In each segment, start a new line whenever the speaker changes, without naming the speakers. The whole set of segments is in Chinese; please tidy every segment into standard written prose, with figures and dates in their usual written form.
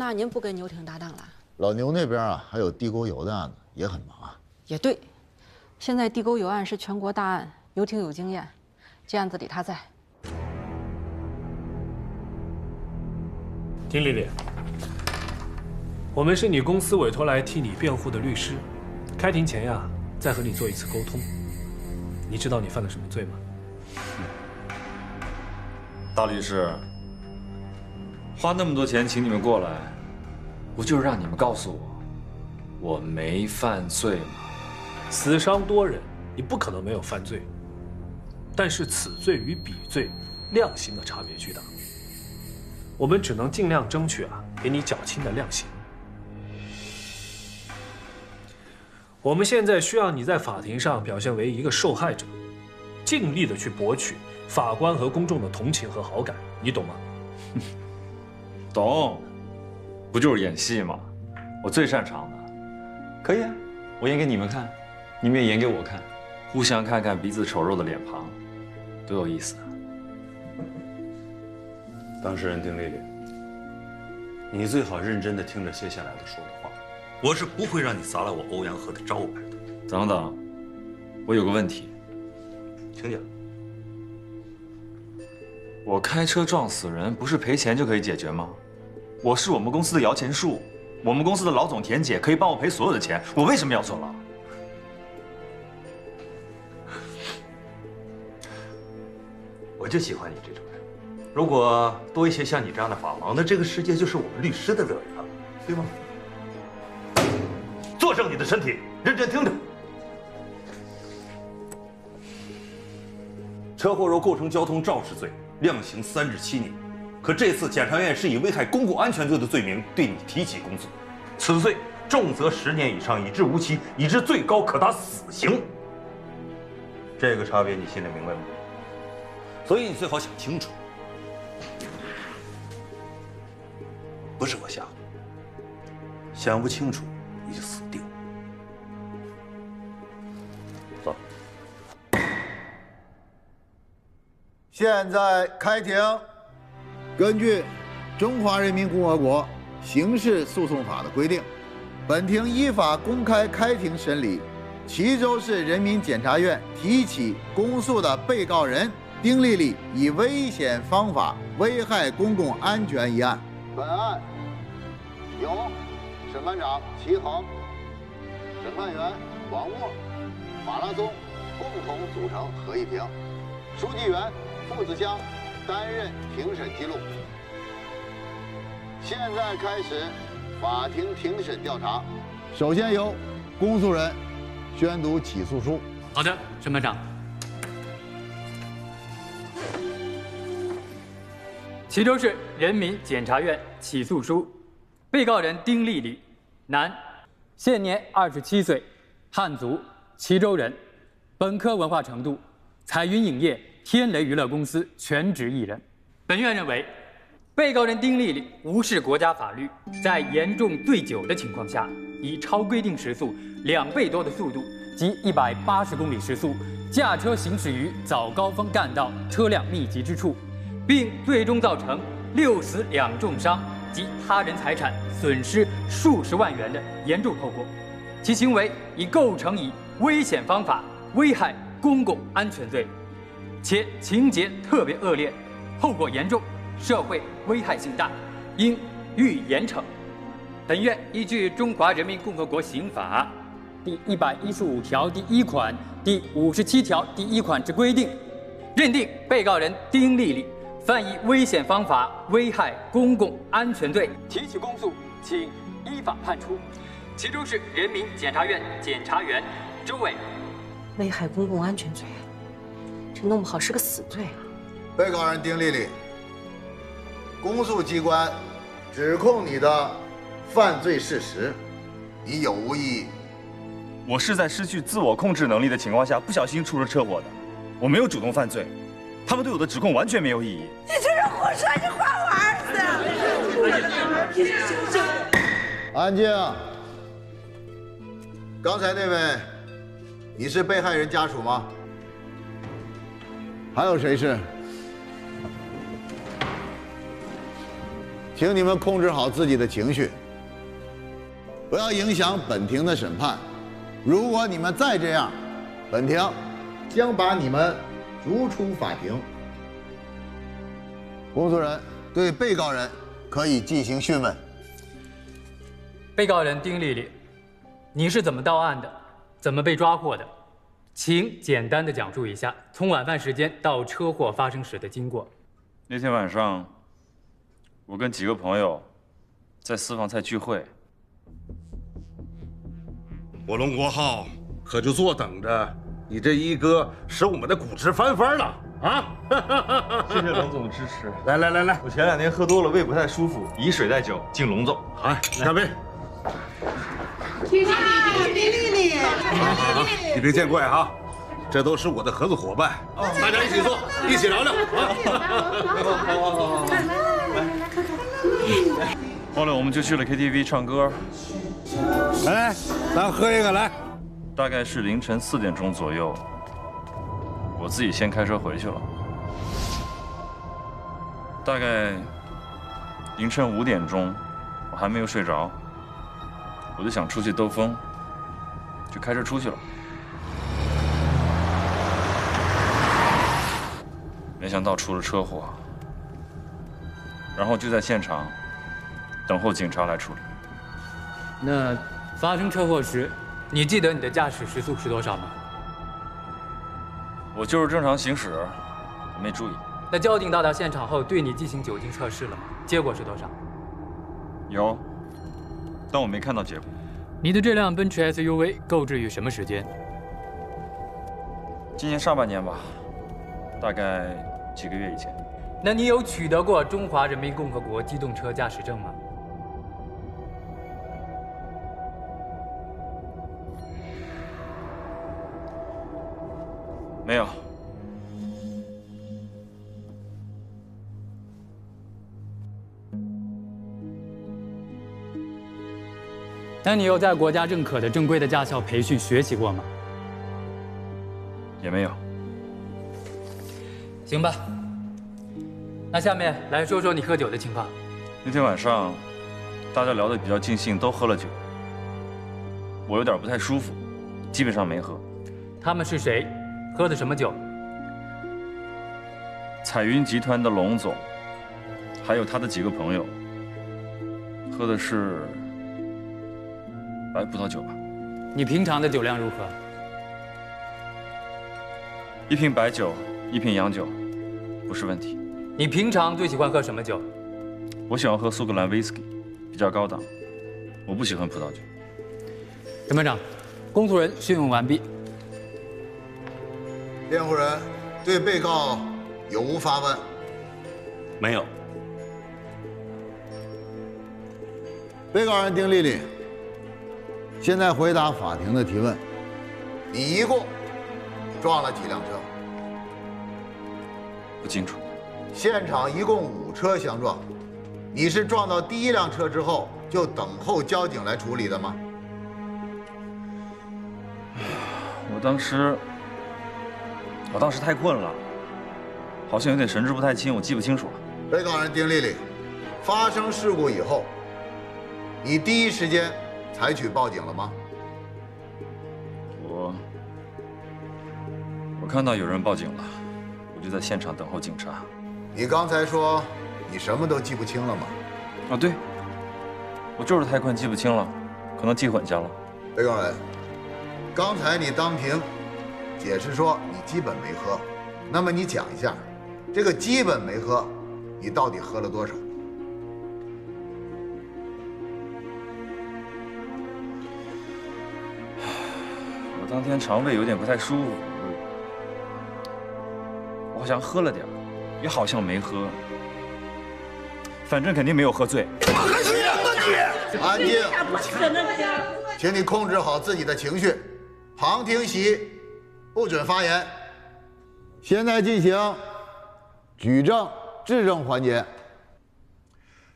那您不跟牛挺搭档了？
老牛那边啊，还有地沟油的案子，也很忙啊。
也对，现在地沟油案是全国大案，牛挺有经验，这案子里他在。
丁丽丽，我们是你公司委托来替你辩护的律师，开庭前呀，再和你做一次沟通。你知道你犯了什么罪吗？
大律师，花那么多钱请你们过来，不就是让你们告诉我没犯罪吗？
死伤多人，你不可能没有犯罪，但是此罪与彼罪量刑的差别巨大。我们只能尽量争取给你较轻的量刑。我们现在需要你在法庭上表现为一个受害者，尽力的去博取法官和公众的同情和好感，你懂吗？
懂，不就是演戏吗？我最擅长的。可以啊，我演给你们看，你们也演给我看，互相看看彼此丑陋的脸庞，多有意思啊！
当事人丁丽丽，你最好认真地听着接下来的说的话，我是不会让你砸了我欧阳河的招牌的。
等等，我有个问题，
请讲。
我开车撞死人，不是赔钱就可以解决吗？我是我们公司的摇钱树，我们公司的老总田姐可以帮我赔所有的钱，我为什么要坐牢？
我就喜欢你这种人。如果多一些像你这样的法盲，那这个世界就是我们律师的乐园了，对吗？坐正你的身体，认真听着。车祸若构成交通肇事罪，量刑3至7年。可这次检察院是以危害公共安全罪的罪名对你提起公诉，此罪重则10年以上，以致无期，以致最高可达死刑。这个差别你心里明白吗？所以你最好想清楚。不是我吓唬你，想不清楚你就死定了。走。
现在开庭。根据《中华人民共和国刑事诉讼法》的规定，本庭依法公开开庭审理齐州市人民检察院提起公诉的被告人丁丽丽以危险方法危害公共安全一案。本案由审判长齐恒、审判员王默、马拉松共同组成合议庭，书记员付子香担任庭审记录。现在开始法庭庭审调查。首先由公诉人宣读起诉书。
好的，审判长。齐州市人民检察院起诉书，被告人丁丽丽，男，现年27岁，汉族，齐州人，本科文化程度，彩云影业天雷娱乐公司全职艺人。本院认为，被告人丁丽丽无视国家法律，在严重醉酒的情况下，以超规定时速2倍多的速度及180公里时速，驾车行驶于早高峰干道车辆密集之处，并最终造成6死2重伤及他人财产损失数十万元的严重后果。其行为已构成以危险方法危害公共安全罪，且情节特别恶劣，后果严重，社会危害性大，应予以严惩。本院依据《中华人民共和国刑法》第115条第1款、第57条第1款之规定，认定被告人丁丽丽犯以危险方法危害公共安全罪，提起公诉，请依法判处。齐州市人民检察院检察员周伟。
危害公共安全罪，这弄不好是个死罪啊！
被告人丁丽丽，公诉机关指控你的犯罪事实，你有无异议？
我是在失去自我控制能力的情况下不小心出了车祸的，我没有主动犯罪，他们对我的指控完全没有意义。
你这是胡说！你还我儿子！
安静。刚才那位，你是被害人家属吗？还有谁是？请你们控制好自己的情绪，不要影响本庭的审判。如果你们再这样，本庭将把你们逐出法庭。公诉人对被告人可以进行讯问。
被告人丁丽丽，你是怎么到案的？怎么被抓获的？请简单的讲述一下从晚饭时间到车祸发生时的经过。
那天晚上，我跟几个朋友在私房菜聚会。
我龙国浩可就坐等着你这一哥使我们的股市翻番了啊！
谢谢龙总支持。
来，
我前2天喝多了，胃不太舒服，以水代酒，敬龙总。
好，干杯！
丁丽丽，
好，你别见怪哈，这都是我的合作伙伴，大家一起坐，一起聊聊啊！
好。
后来我们就去了 KTV 唱歌，
来，咱喝一个来。
大概是凌晨4点钟左右，我自己先开车回去了。大概凌晨5点钟，我还没有睡着，我就想出去兜风，就开车出去了。没想到出了车祸，然后就在现场等候警察来处理。
那发生车祸时，你记得你的驾驶时速是多少吗？
我就是正常行驶，我没注意。
那交警到达现场后对你进行酒精测试了吗？结果是多少？
有，但我没看到结果。
你的这辆奔驰 SUV 购置于什么时间？
今年上半年吧，大概几个月以前。
那你有取得过中华人民共和国机动车驾驶证吗？
没有。
那你有在国家认可的正规的驾校培训学习过吗？
也没有。
行吧。那下面来说说你喝酒的情况。
那天晚上，大家聊得比较尽兴，都喝了酒。我有点不太舒服，基本上没喝。
他们是谁？喝的什么酒？
彩云集团的龙总，还有他的几个朋友，喝的是白葡萄酒吧。
你平常的酒量如何
？1瓶白酒，1瓶洋酒，不是问题。
你平常最喜欢喝什么酒？
我喜欢喝苏格兰 whisky， 比较高档。我不喜欢葡萄酒。
审判长，公诉人讯问完毕。
辩护人对被告有无发问？
没有。
被告人丁丽丽，现在回答法庭的提问。你一共撞了几辆车？
不清楚。
现场一共5车相撞，你是撞到第1辆车之后就等候交警来处理的吗？
我当时太困了，好像有点神志不太清，我记不清楚了。
被告人丁丽丽，发生事故以后，你第一时间采取报警了吗？
我看到有人报警了，我就在现场等候警察。
你刚才说你什么都记不清了吗？
啊，对，我就是太困记不清了，可能记混淆了。
被告人，刚才你当庭解释说你基本没喝，那么你讲一下，这个基本没喝，你到底喝了多少？
我当天肠胃有点不太舒服，我好像喝了点，也好像没喝，反正肯定没有喝醉。
安静，请你控制好自己的情绪。旁听席不准发言。现在进行举证质证环节。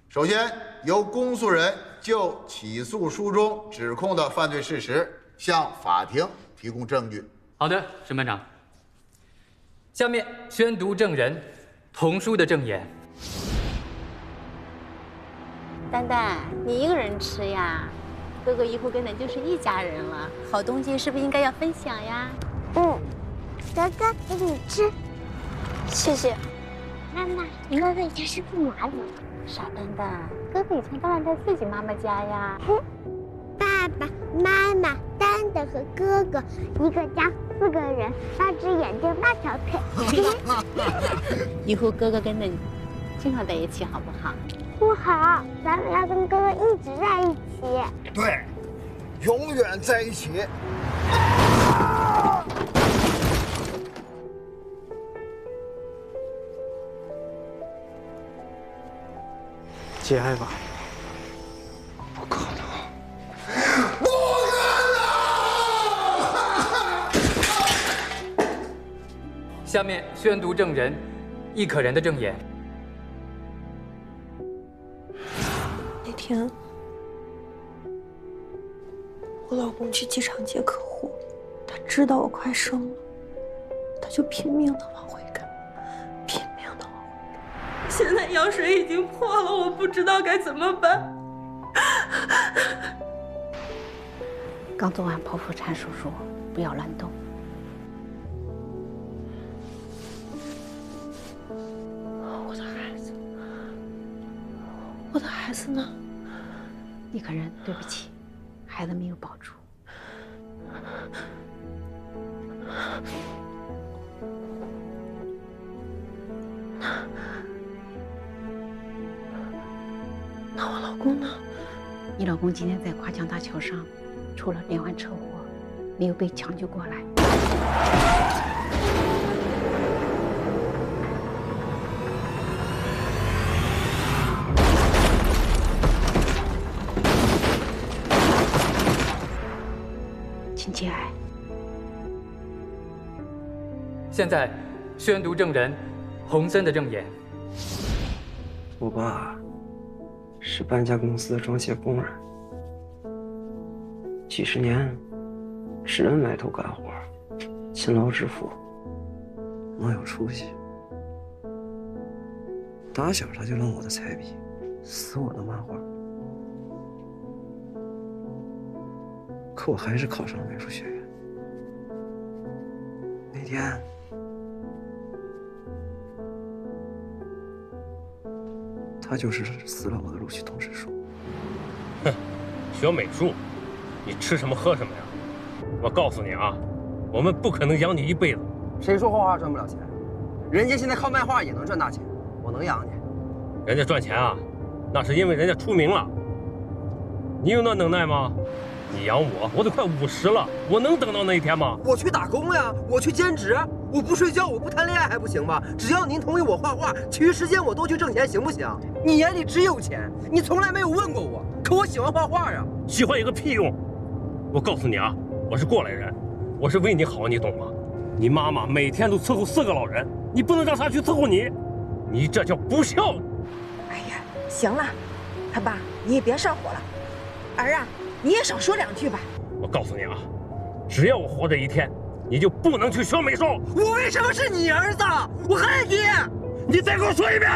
首先，由公诉人就起诉书中指控的犯罪事实向法庭提供证据。
好的，审判长。下面宣读证人童书的证言。
丹丹，你一个人吃呀？哥哥以后跟咱就是一家人了，好东西是不是应该要分享呀？
嗯，哥哥给你吃，
谢谢。
妈妈，哥哥以前是住哪里？
傻丹丹，哥哥以前当然在自己妈妈家呀。
爸爸妈妈、丹丹和哥哥，一个家4个人，8只眼睛8条腿。
以后哥哥跟咱经常在一起，好不好？
不好，咱们要跟哥哥一直在一起。
对，永远在一起。
节哀吧。
不可能！
下面宣读证人易可人的证言。
那天，我老公去机场接客户，他知道我快生了，他就拼命的往回赶，拼命的往回赶。现在羊水已经破了，我不知道该怎么办。
刚做完剖腹产手术，不要乱动。
我的孩子呢？
易可人，对不起，孩子没有保住。
那我老公呢？
你老公今天在跨江大桥上出了连环车祸，没有被抢救过来。请节哀。
现在宣读证人洪森的证言。
我爸是搬家公司的装卸工人，几十年只认埋头干活，勤劳致富，能有出息。打小他就扔我的彩笔，撕我的漫画，可我还是考上了美术学院。那天，他就是撕了我的录取通知书。
哼，学美术，你吃什么喝什么呀？我告诉你啊，我们不可能养你一辈子。
谁说画画赚不了钱？人家现在靠卖画也能赚大钱，我能养你。
人家赚钱啊，那是因为人家出名了。你有那能耐吗？你养我，我都快50了，我能等到那一天吗？
我去打工呀，我去兼职，我不睡觉，我不谈恋爱还不行吗？只要您同意我画画，其余时间我都去挣钱，行不行？你眼里只有钱，你从来没有问过我，可我喜欢画画呀。
喜欢有个屁用！我告诉你啊，我是过来人，我是为你好，你懂吗？你妈妈每天都伺候4个老人，你不能让她去伺候你，你这叫不孝。
哎呀，行了，他爸，你也别上火了。儿啊，你也少说2句吧。
我告诉你啊，只要我活着一天，你就不能去学美术。
我为什么是你儿子？我恨你！
你再给我说一遍！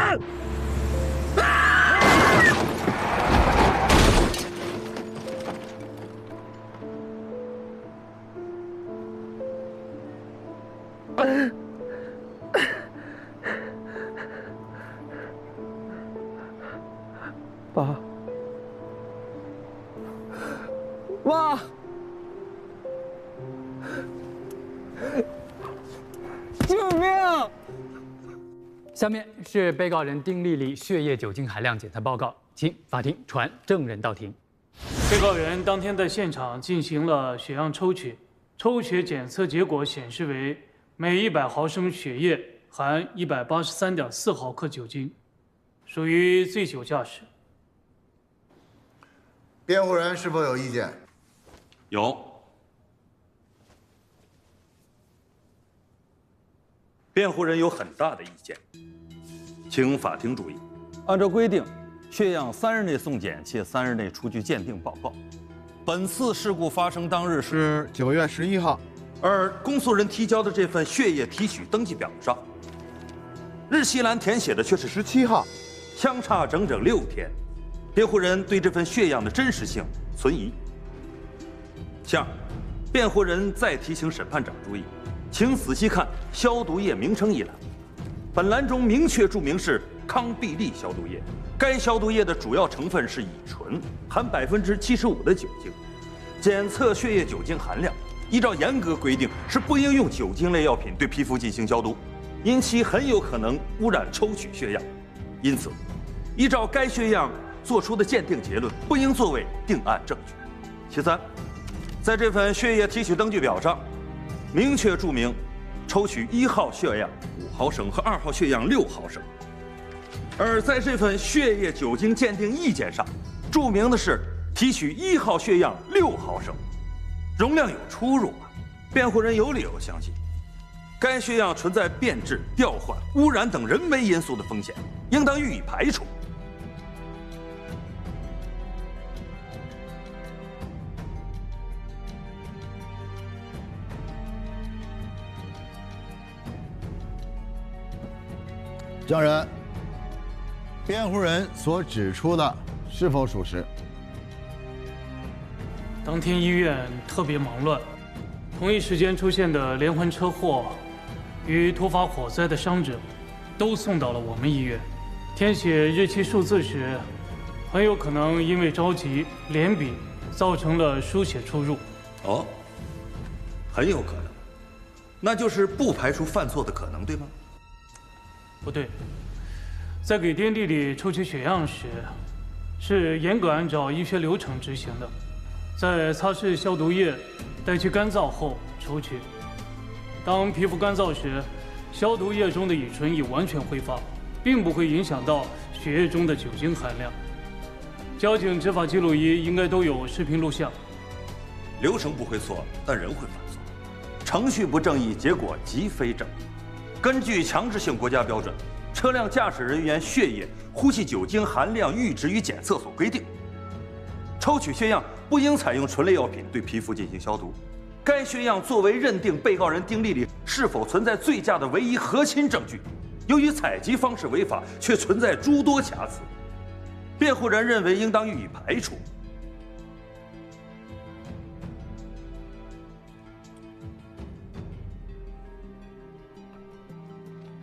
爸，妈，救命！
下面是被告人丁丽丽血液酒精含量检测报告，请法庭传证人到庭。
被告人当天在现场进行了血样抽取，抽血检测结果显示为每100毫升血液含183.4毫克酒精，属于醉酒驾驶。
辩护人是否有意见？
有。辩护人有很大的意见，请法庭注意。
按照规定，血样3日内送检，且3日内出具鉴定报告。本次事故发生当日是
9月11号，
而公诉人提交的这份血液提取登记表上，日期栏填写的却是17号，相差整整6天。辩护人对这份血样的真实性存疑。其二，辩护人再提醒审判长注意，请仔细看消毒液名称一栏，本栏中明确注明是康必利消毒液，该消毒液的主要成分是乙醇，含75%的酒精。检测血液酒精含量，依照严格规定是不应用酒精类药品对皮肤进行消毒，因其很有可能污染抽取血样。因此，依照该血样做出的鉴定结论，不应作为定案证据。其三，在这份血液提取登记表上，明确注明抽取1号血样5毫升和2号血样6毫升，而在这份血液酒精鉴定意见上，注明的是提取1号血样6毫升，容量有出入啊。辩护人有理由相信，该血样存在变质、调换、污染等人为因素的风险，应当予以排除。
证人，辩护人所指出的是否属实？
当天医院特别忙乱，同一时间出现的连环车祸与突发火灾的伤者，都送到了我们医院。填写日期数字时，很有可能因为着急连笔，造成了书写出入。
哦，很有可能，那就是不排除犯错的可能，对吗？
不对，在给丁丽丽抽取血样时，是严格按照医学流程执行的，在擦拭消毒液待其干燥后抽取。当皮肤干燥时，消毒液中的乙醇已完全挥发，并不会影响到血液中的酒精含量。交警执法记录仪应该都有视频录像。
流程不会错，但人会犯错。程序不正义，结果即非正义。根据强制性国家标准，车辆驾驶人员血液呼气酒精含量阈值与检测所规定，抽取血样不应采用醇类药品对皮肤进行消毒。该血样作为认定被告人丁丽丽是否存在醉驾的唯一核心证据，由于采集方式违法，却存在诸多瑕疵，辩护人认为应当予以排除。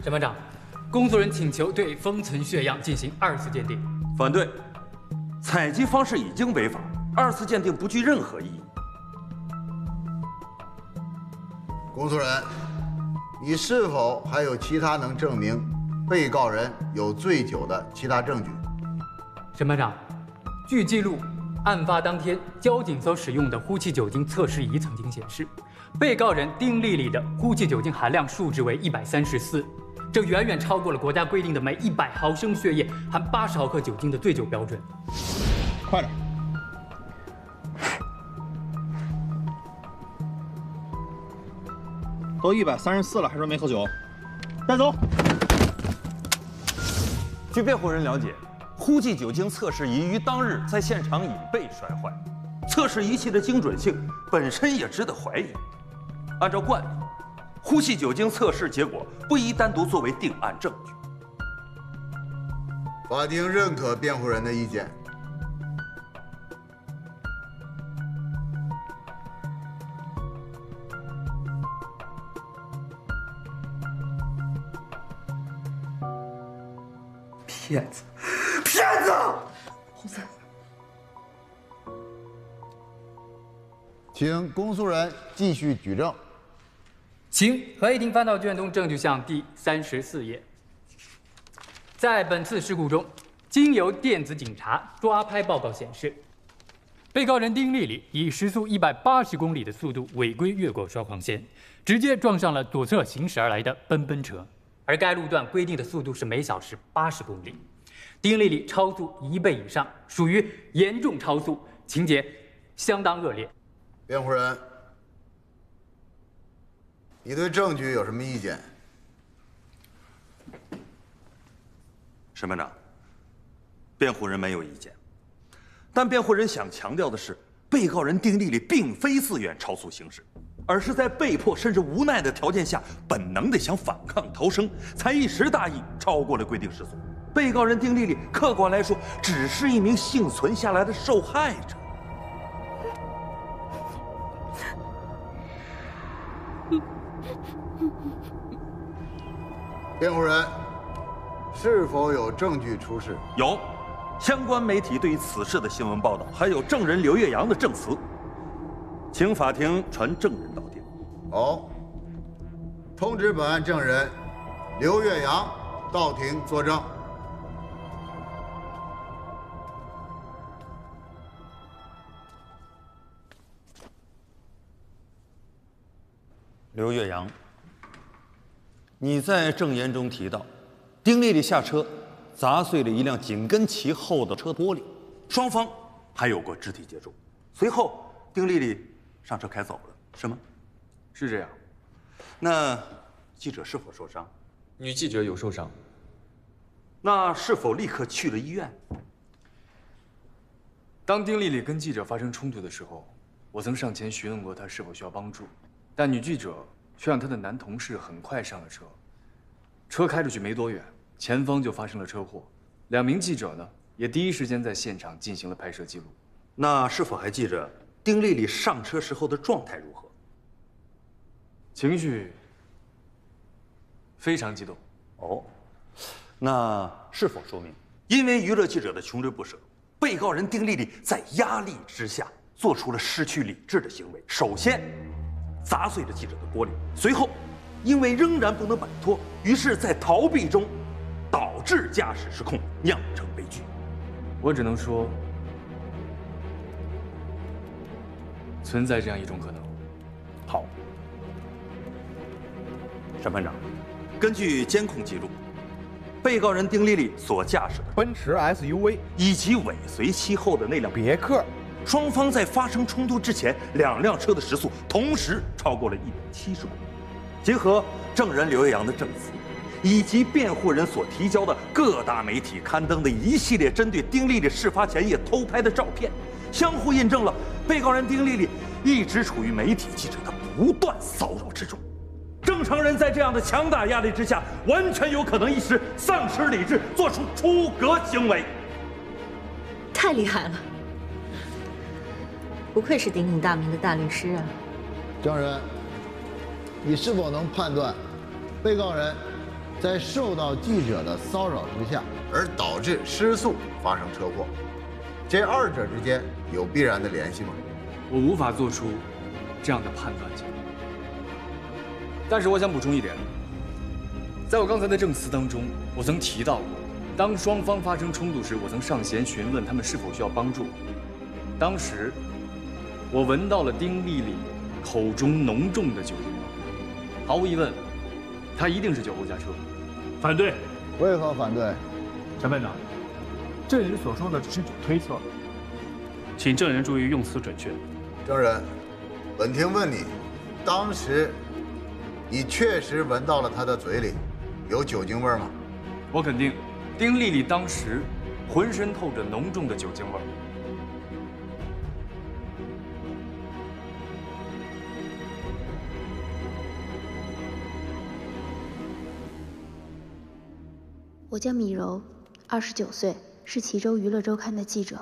审判长，公诉人请求对封存血样进行2次鉴定。
反对，采集方式已经违法，2次鉴定不具任何意义。
公诉人，你是否还有其他能证明被告人有醉酒的其他证据？
审判长，据记录，案发当天交警所使用的呼气酒精测试仪曾经显示，被告人丁丽丽的呼气酒精含量数值为134，这远远超过了国家规定的每100毫升血液含80毫克酒精的醉酒标准。
快点！
都134了，还说没喝酒，带走。
据辩护人了解，呼气酒精测试仪于当日在现场已被摔坏，测试仪器的精准性本身也值得怀疑。按照惯例，呼气酒精测试结果不宜单独作为定案证据。
法庭认可辩护人的意见。
骗子，骗子！
洪森，请公诉人继续举证。
请合议庭翻到卷宗证据项第34页。在本次事故中，经由电子警察抓拍报告显示，被告人丁丽丽以时速180公里的速度违规越过双黄线，直接撞上了左侧行驶而来的奔车。而该路段规定的速度是每小时80公里，丁丽丽超速1倍以上，属于严重超速，情节相当恶劣。
辩护人，你对证据有什么意见？
审判长，辩护人没有意见，但辩护人想强调的是，被告人丁丽丽并非自愿超速行驶，而是在被迫甚至无奈的条件下，本能的想反抗逃生，才一时大意超过了规定时速。被告人丁丽丽客观来说只是一名幸存下来的受害者。
辩护人，是否有证据出示？
有，相关媒体对于此事的新闻报道，还有证人刘月阳的证词，请法庭传证人到庭。
好，通知本案证人刘月阳到庭作证。
刘月阳，你在证言中提到，丁丽丽下车砸碎了一辆紧跟其后的车玻璃，
双方还有过肢体接触。随后，丁丽丽上车开走了，是吗？
是这样。
那记者是否受伤？
女记者有受伤。
那是否立刻去了医院？
当丁丽丽跟记者发生冲突的时候，我曾上前询问过她是否需要帮助，但女记者却让她的男同事很快上了车。车开出去没多远，前方就发生了车祸。2名记者呢，也第一时间在现场进行了拍摄记录。
那是否还记着丁丽丽上车时候的状态如何？
情绪非常激动。
哦，那是否说明，因为娱乐记者的穷追不舍，被告人丁丽丽在压力之下做出了失去理智的行为？首先，砸碎了记者的玻璃，随后，因为仍然不能摆脱，于是在逃避中，导致驾驶失控，酿成悲剧。
我只能说，存在这样一种可能。
好，审判长，根据监控记录，被告人丁丽丽所驾驶的
奔驰 SUV
以及尾随其后的那辆别克，双方在发生冲突之前，2辆车的时速同时超过了170公里。结合证人刘月阳的证词，以及辩护人所提交的各大媒体刊登的一系列针对丁丽丽事发前夜偷拍的照片，相互印证了被告人丁丽丽一直处于媒体记者的不断骚扰之中。正常人在这样的强大压力之下，完全有可能一时丧失理智，做出出格行为。
太厉害了，不愧是鼎鼎大名的大律师啊！
证人，你是否能判断，被告人在受到记者的骚扰之下，而导致失速发生车祸，这2者之间有必然的联系吗？
我无法做出这样的判断结果。但是我想补充一点，在我刚才的证词当中，我曾提到过，当双方发生冲突时，我曾上前询问他们是否需要帮助。当时，我闻到了丁丽丽口中浓重的酒精味，毫无疑问，她一定是酒后驾车。
反对。
为何反对？
审判长，证人所说的只是种推测，请证人注意用词准确。
证人，本庭问你，当时你确实闻到了他的嘴里有酒精味吗？
我肯定，丁丽丽当时浑身透着浓重的酒精味。
我叫米柔，29岁，是齐州娱乐周刊的记者。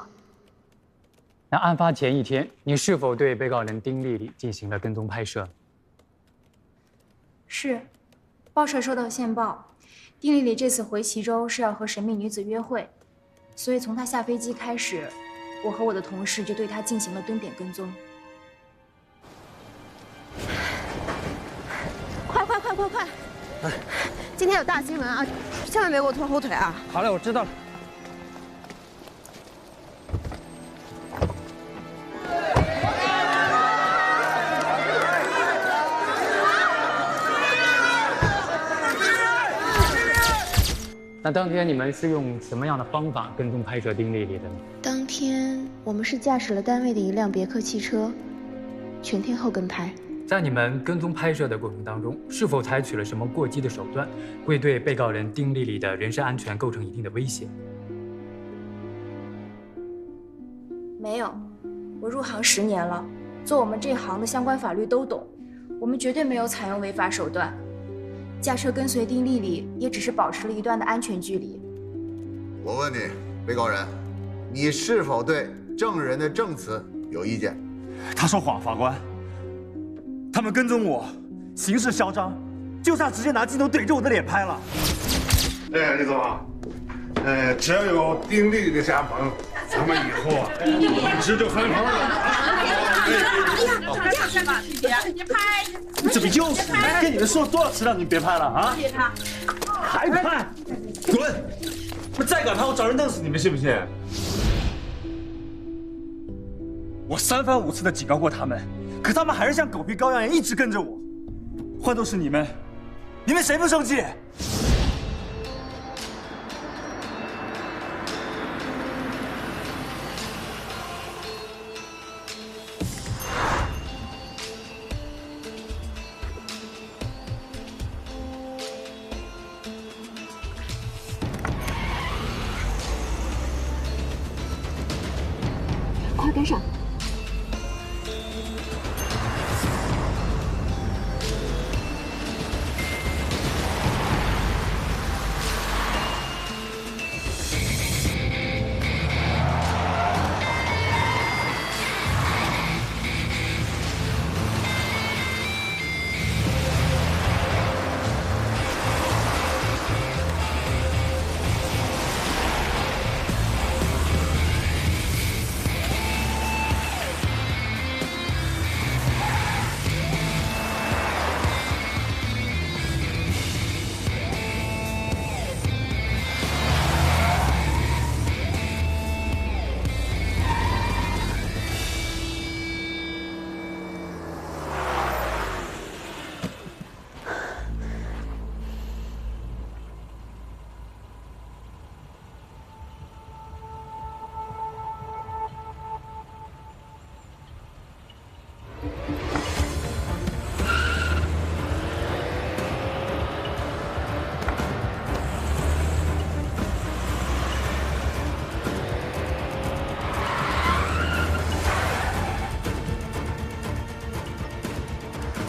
那案发前1天，你是否对被告人丁丽丽进行了跟踪拍摄？
是，报社收到线报，丁丽丽这次回齐州是要和神秘女子约会，所以从她下飞机开始，我和我的同事就对她进行了蹲点跟踪。
快！今天有大新闻啊，千万别给我拖后腿啊！
好嘞，我知道了。
那当天你们是用什么样的方法跟踪拍摄丁丽丽的呢？
当天我们是驾驶了单位的一辆别克汽车，全天候跟拍。
在你们跟踪拍摄的过程当中，是否采取了什么过激的手段，会对被告人丁丽丽的人身安全构成一定的威胁？
没有，我入行10年了，做我们这行的相关法律都懂，我们绝对没有采用违法手段。驾车跟随丁丽丽也只是保持了一段的安全距离。
我问你，被告人，你是否对证人的证词有意见？
他说谎，法官。他们跟踪我，行事嚣张，就差直接拿镜头怼着我的脸拍了。
哎，李总，只要有丁丽丽的加盟，咱们以后啊，一直就翻番了。
别拍！
怎么又是？跟你们说多少次让你们别拍了啊？还拍？滚！再敢拍，我找人弄死你们，信不信？我3番5次的警告过他们，可他们还是像狗皮膏药一样一直跟着我。换做是你们谁不生气？
快跟上！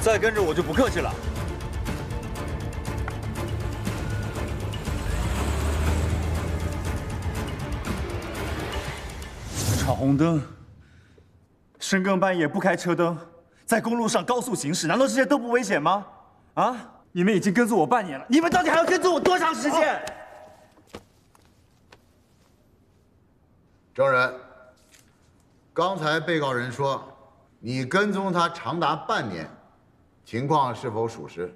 再跟着我就不客气了。闯红灯，深更半夜不开车灯，在公路上高速行驶，难道这些都不危险吗？啊！你们已经跟踪我半年了，你们到底还要跟踪我多长时间？
证人，刚才被告人说你跟踪他长达半年。 情况是否属实？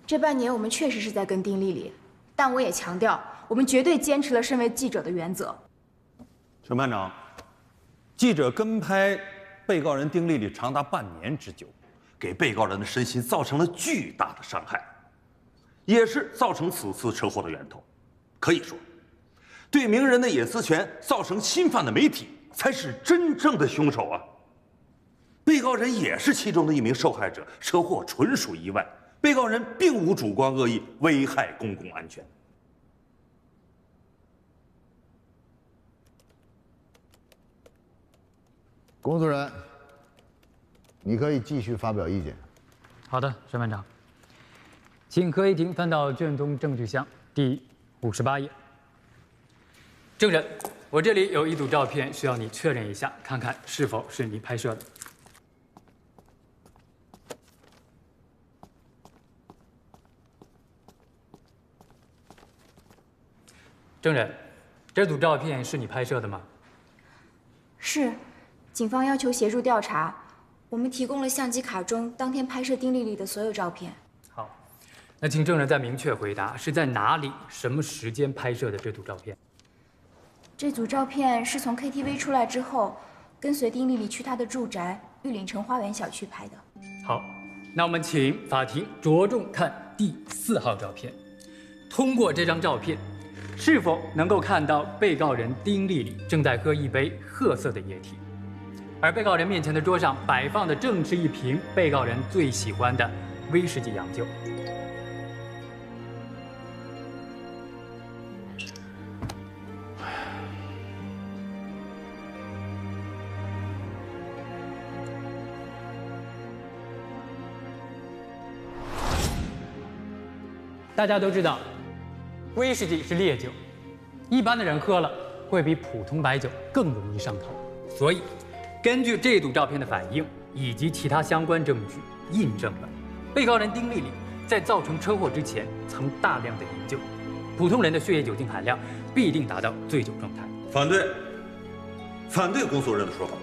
这半年我们确实是在跟丁丽丽，但我也强调，我们绝对坚持了身为记者的原则。
审判长，记者跟拍被告人丁丽丽长达半年之久，给被告人的身心造成了巨大的伤害，也是造成此次车祸的源头。可以说，对名人的隐私权造成侵犯的媒体才是真正的凶手啊！ 被告人也是其中的一名受害者，车祸纯属意外，被告人并无主观恶意危害公共安全。
公诉人，你可以继续发表意见。
好的，审判长，请合议庭翻到卷宗证据箱第58页。证人，我这里有一组照片，需要你确认一下，看看是否是你拍摄的。 证人，这组照片是你拍摄的吗？
是，警方要求协助调查，我们提供了相机卡中当天拍摄丁丽丽的所有照片。
好，那请证人再明确回答，是在哪里、什么时间拍摄的这组照片？
这组照片是从 KTV 出来之后，跟随丁丽丽去她的住宅玉岭城花园小区拍的。
好，那我们请法庭着重看第4号照片。通过这张照片。 是否能够看到被告人丁丽丽正在喝一杯褐色的液体，而被告人面前的桌上摆放的正是一瓶被告人最喜欢的威士忌洋酒。大家都知道。威士忌是烈酒，一般的人喝了会比普通白酒更容易上头。所以，根据这组照片的反应以及其他相关证据，印证了被告人丁丽丽在造成车祸之前曾大量的饮酒。普通人的血液酒精含量必定达到醉酒状态。
反对，反对公诉人的说法。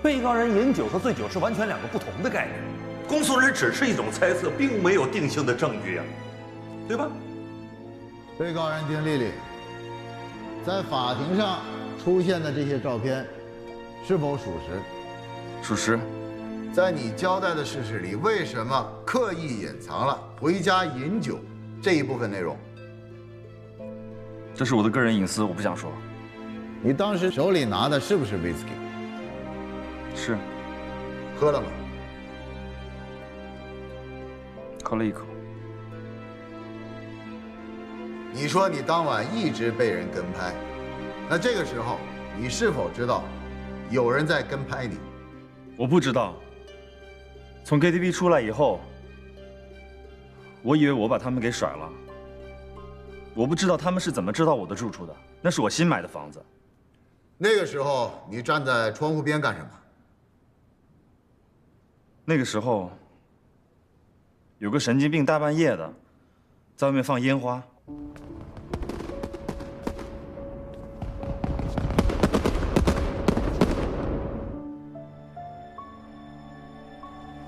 被告人饮酒和醉酒是完全两个不同的概念，公诉人只是一种猜测，并没有定性的证据呀，对吧？
被告人丁丽丽在法庭上出现的这些照片是否属实？
属实。
在你交代的事实里，为什么刻意隐藏了回家饮酒这一部分内容？
这是我的个人隐私，我不想说。
你当时手里拿的是不是威士忌？
是。
喝了吗？
喝了一口。
你说你当晚一直被人跟拍，那这个时候你是否知道有人在跟拍你？
我不知道。从 KTV 出来以后，我以为我把他们给甩了。我不知道他们是怎么知道我的住处的，那是我新买的房子。
那个时候你站在窗户边干什么？
那个时候，有个神经病大半夜的，在外面放烟花。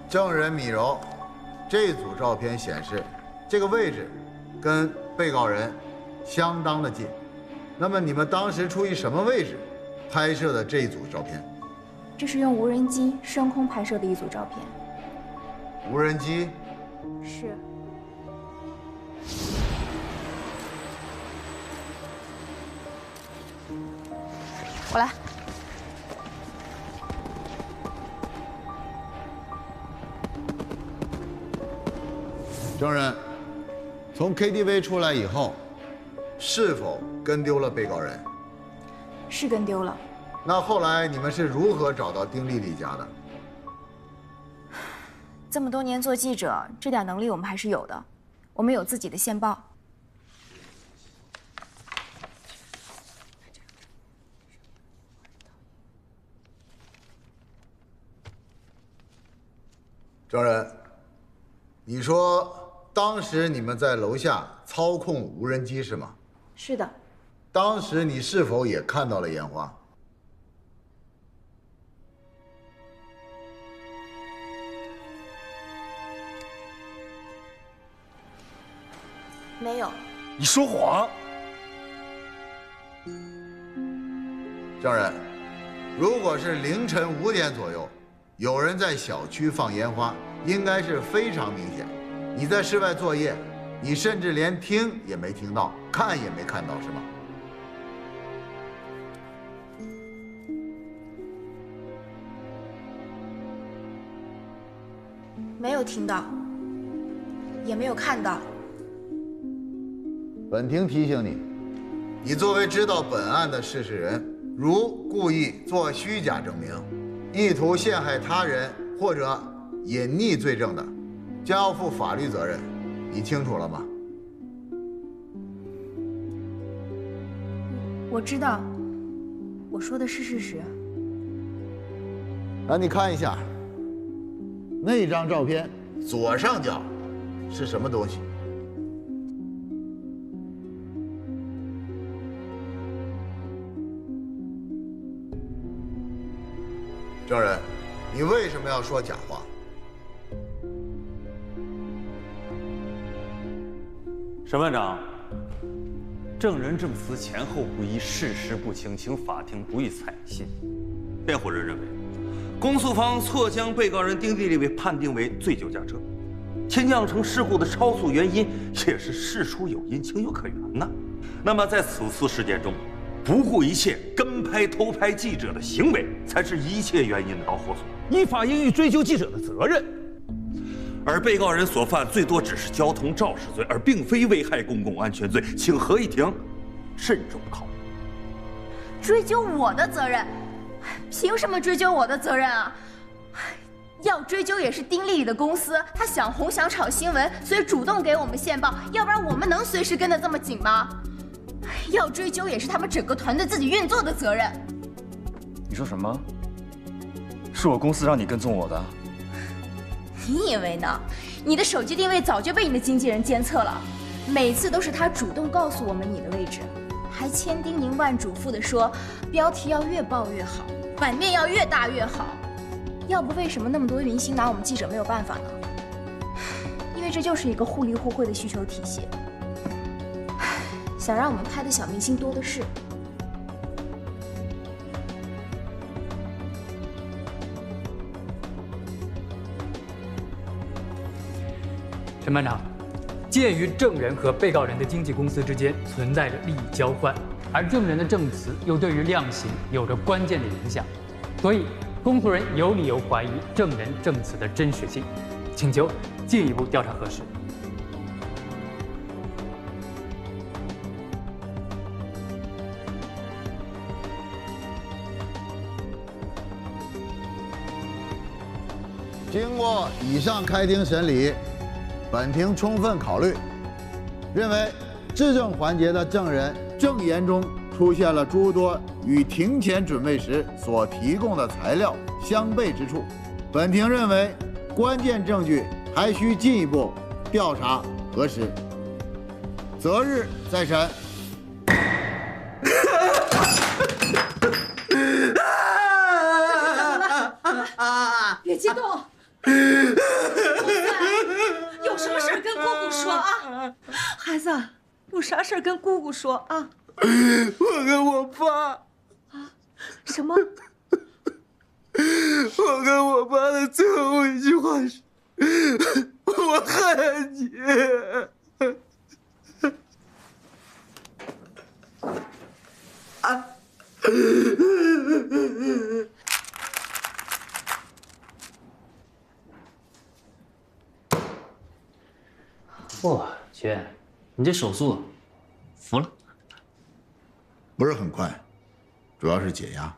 证人米柔，这组照片显示，这个位置跟被告人相当的近。那么你们当时处于什么位置拍摄的这一组照片？
这是用无人机升空拍摄的一组照片。
无人机？
是。我来。
证人，从 KTV 出来以后，是否跟丢了被告人？
是跟丢了。
那后来你们是如何找到丁丽丽家的？
这么多年做记者，这点能力我们还是有的。我们有自己的线报。
证人，你说当时你们在楼下操控无人机是吗？
是的。
当时你是否也看到了烟花？
没有。
你说谎。
证人，如果是凌晨5点左右，有人在小区放烟花，应该是非常明显。你在室外作业，你甚至连听也没听到，看也没看到，是吗？
没有听到，也没有看到。
本庭提醒你，你作为知道本案的事实人，如故意做虚假证明，意图陷害他人或者隐匿罪证的，将要负法律责任。你清楚了吗？
我知道，我说的是事实。
那你看一下那张照片左上角是什么东西？证人，你为什么要说假话？
审判长，证人证词前后不一，事实不清，请法庭不予采信。辩护人认为，公诉方错将被告人丁丽丽判定为醉酒驾车，其酿成事故的超速原因也是事出有因，情有可原呐。那么在此次事件中，不顾一切跟拍、偷拍记者的行为，才是一切原因的导火索，依法应予追究记者的责任。而被告人所犯最多只是交通肇事罪，而并非危害公共安全罪，请合议庭慎重考虑。
追究我的责任？凭什么追究我的责任啊？要追究也是丁丽丽的公司，她想红想炒新闻，所以主动给我们线报，要不然我们能随时跟得这么紧吗？要追究也是他们整个团队自己运作的责任。
你说什么？是我公司让你跟踪我的？
你以为呢？你的手机定位早就被你的经纪人监测了，每次都是他主动告诉我们你的位置，还千叮咛万嘱咐的说，标题要越爆越好，版面要越大越好。要不为什么那么多明星拿我们记者没有办法呢？因为这就是一个互利互惠的需求体系。想让我们拍的小明星多的是。
陈班长，鉴于证人和被告人的经纪公司之间存在着利益交换，而证人的证词又对于量刑有着关键的影响，所以公诉人有理由怀疑证人证词的真实性，请求进一步调查核实。
经过以上开庭审理，本庭充分考虑，认为质证环节的证人证言中出现了诸多与庭前准备时所提供的材料相悖之处。本庭认为，关键证据还需进一步调查核实，择日再审。
别激动。有什么事跟姑姑说啊？孩子，有啥事跟姑姑说啊？
我跟我爸
啊？什么？
我跟我爸的最后一句话是：“我恨你。”啊！
哇，姐，你这手速，服了。
不是很快，主要是解压。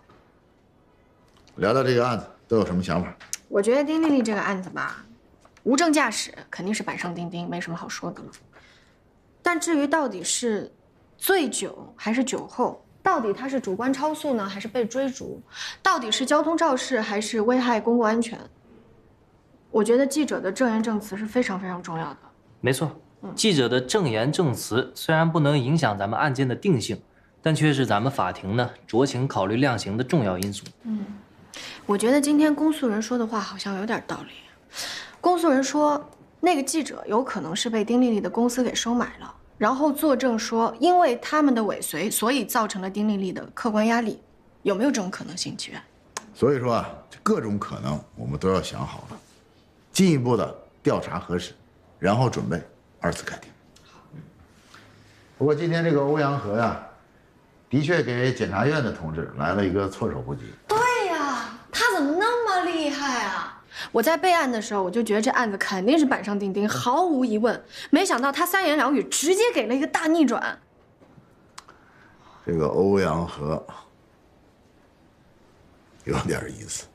聊聊这个案子都有什么想法？
我觉得丁丽丽这个案子吧，无证驾驶肯定是板上钉钉，没什么好说的了。但至于到底是醉酒还是酒后，到底他是主观超速呢，还是被追逐，到底是交通肇事还是危害公共安全，我觉得记者的证言证词是非常非常重要的。
没错，记者的证言证词虽然不能影响咱们案件的定性，但却是咱们法庭呢酌情考虑量刑的重要因素。
我觉得今天公诉人说的话好像有点道理。公诉人说，那个记者有可能是被丁丽丽的公司给收买了，然后作证说，因为他们的尾随，所以造成了丁丽丽的客观压力。有没有这种可能性，齐源？
所以说啊，各种可能我们都要想好了，进一步的调查核实，然后准备二次开庭。不过今天这个欧阳河呀，的确给检察院的同志来了一个措手不及。
对呀，他怎么那么厉害啊？我在备案的时候，我就觉得这案子肯定是板上钉钉，毫无疑问。没想到他三言两语直接给了一个大逆转。
这个欧阳河有点意思。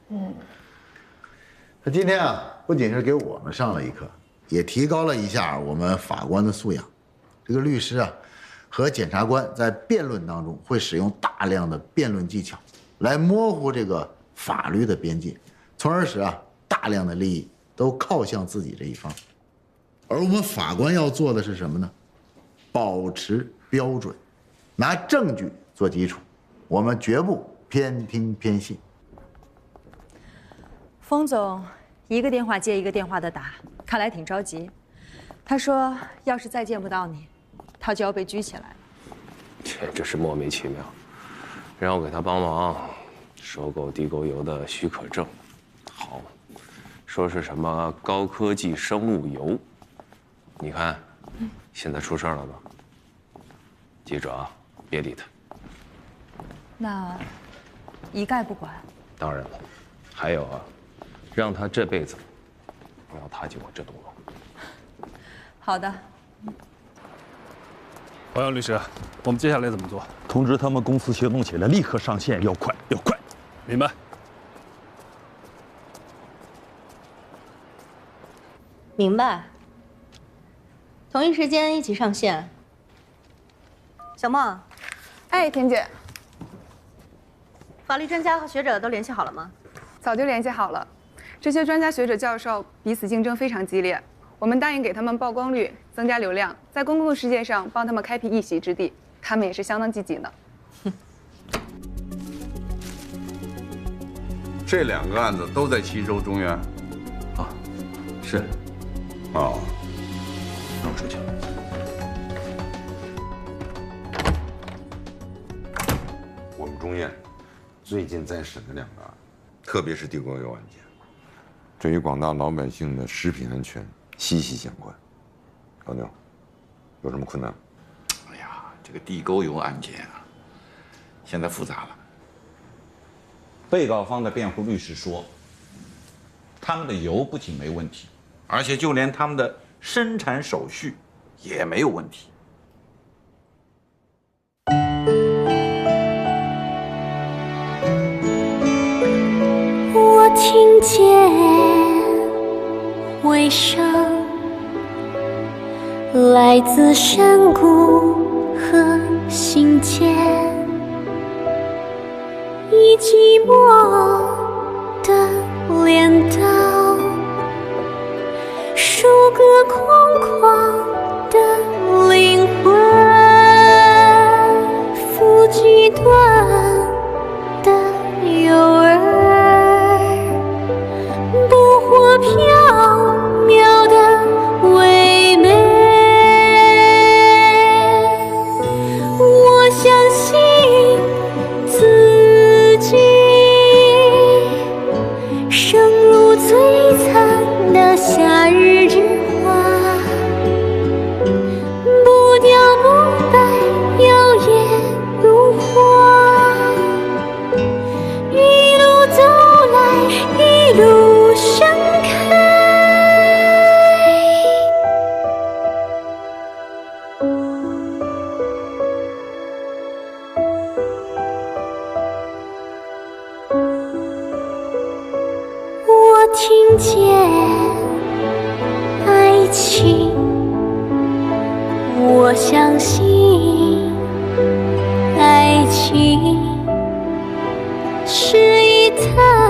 他今天啊，不仅是给我们上了一课，也提高了一下我们法官的素养。这个律师啊，和检察官在辩论当中会使用大量的辩论技巧，来模糊这个法律的边界，从而使大量的利益都靠向自己这一方。而我们法官要做的是什么呢？保持标准，拿证据做基础，我们绝不偏听偏信。
封总一个电话接一个电话的打，看来挺着急。他说，要是再见不到你，他就要被拘起来了。
这真是莫名其妙，让我给他帮忙收购地沟油的许可证，好，说是什么高科技生物油，你看，现在出事了吧？记者啊，别理他。
那一概不管。
当然了，还有啊，让他这辈子不要踏进我这栋楼。
好的。
王阳律师，我们接下来怎么做？
通知他们公司行动起来，立刻上线，要快要快。
明白。
明白。同一时间一起上线。
小梦，
哎，田姐，
法律专家和学者都联系好了吗？
早就联系好了。这些专家学者教授彼此竞争非常激烈，我们答应给他们曝光率，增加流量，在公共事件上帮他们开辟一席之地，他们也是相当积极的。
这2个案子都在齐州中原。
啊，是。
哦，
让我出去。
我们中院最近在审的2个案，特别是地沟油案件，这与广大老百姓的食品安全息息相关。老牛，有什么困难？
哎呀，这个地沟油案件啊，现在复杂了。被告方的辩护律师说，他们的油不仅没问题，而且就连他们的生产手续也没有问题。
我听见回声，来自山谷和心间，以寂寞的镰刀，收割空旷的灵魂，抚几段的诱饵，捕获缥缈的唯美。我相信自己，生如璀璨的夏日之花，不凋不败，耀眼如花。一路走来，一路盛开。我听见爱情，我相信爱情是一滩